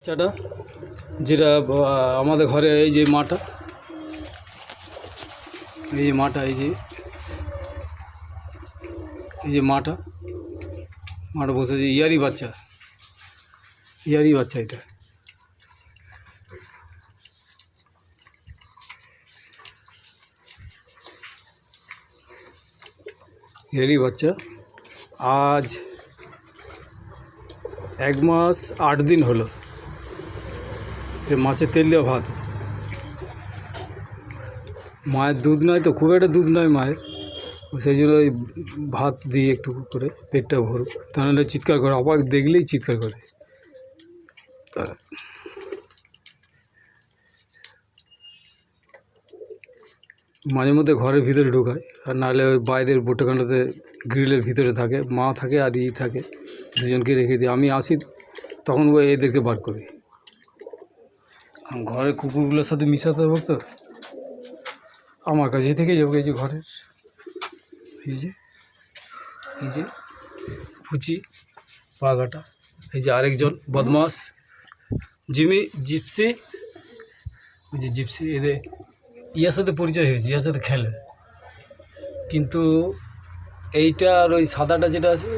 বাচ্চাটা যেটা আমাদের ঘরে এই যে মাটা, এই যে মাটা বসেছে। ইয়ারই বাচ্চা এটা। ইয়ারই বাচ্চা আজ 1 মাস 8 দিন হলো। মাছের তেল দেওয়া ভাত, মায়ের দুধ নয় তো, খুব একটা দুধ নয় মায়ের, সেই জন্য ওই ভাত দিয়ে একটু করে পেটটা ভরুক, তাহলে চিৎকার করে, আবার দেখলেই চিৎকার করে। মাঝে মধ্যে ঘরের ভিতরে ঢোকায়, আর নাহলে ওই বাইরের বোটাখানাতে গ্রিলের ভিতরে থাকে, মা থাকে আর থাকে, দুজনকে রেখে দিই। আমি আসি তখন ওই এদেরকে বার করি। ঘরের কুকুরগুলোর সাথে মিশাতে হবে তো, আমার কাছে থেকে যাবো। এই যে ঘরের এই যে পুচি পাগাটা, এই যে আরেকজন বদমাস জিপসি, ওই যে জিপসি, এদের ইয়ার সাথে পরিচয় হয়েছে, ইয়ার সাথে খেলে। কিন্তু এইটা আর ওই সাদাটা যেটা আছে,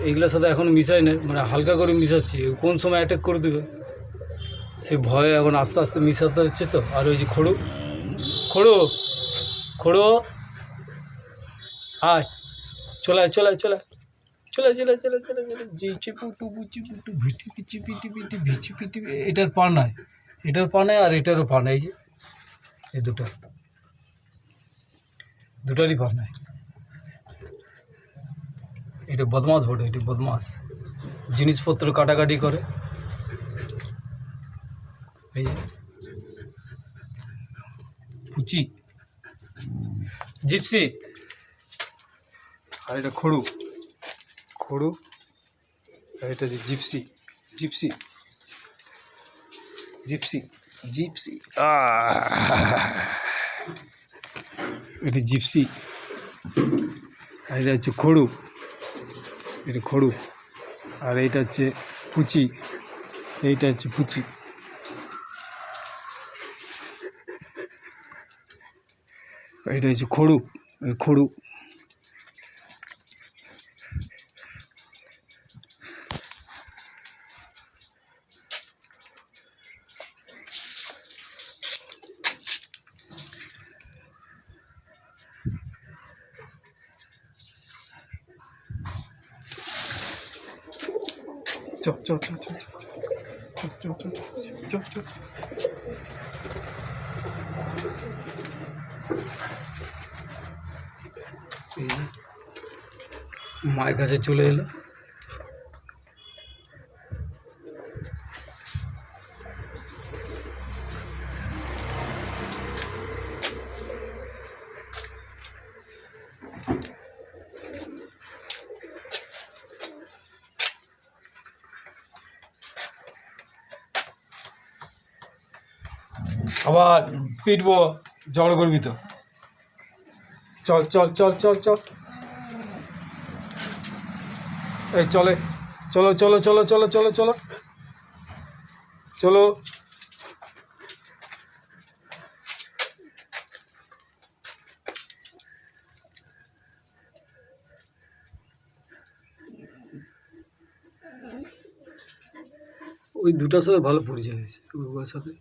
এইগুলোর সাথে এখন মিশাই না, মানে হালকা করে মিশাচ্ছি, কোন সময় অ্যাটাক করে দেবে সে ভয়ে এখন আস্তে আস্তে মিশাতে হচ্ছে তো। আর ওই যে খড়ো আয়, চলে এটার পা নাই আর এটারও পা নাই। যে এই দুটারই পা নাই। এটা বদমাস বটে, এটা বদমাস, জিনিসপত্র কাটাকাটি করে। এই যে পুচি জিপসি, আর এটা খড়ু, আর এটা যে জিপসি এটা জিপসি, আর এটা হচ্ছে খড়ু, আর এইটা হচ্ছে পুচি, এইটা হচ্ছে পুচি। এটা হচ্ছে খড়ু। চ মায়ের কাছে চলে এলো। আবার পিটবো, ঝগড়া করবি তো। চল এই চলো। ওই দুটার সাথে ভালো পরিচয় হয়েছে, ওর সাথে।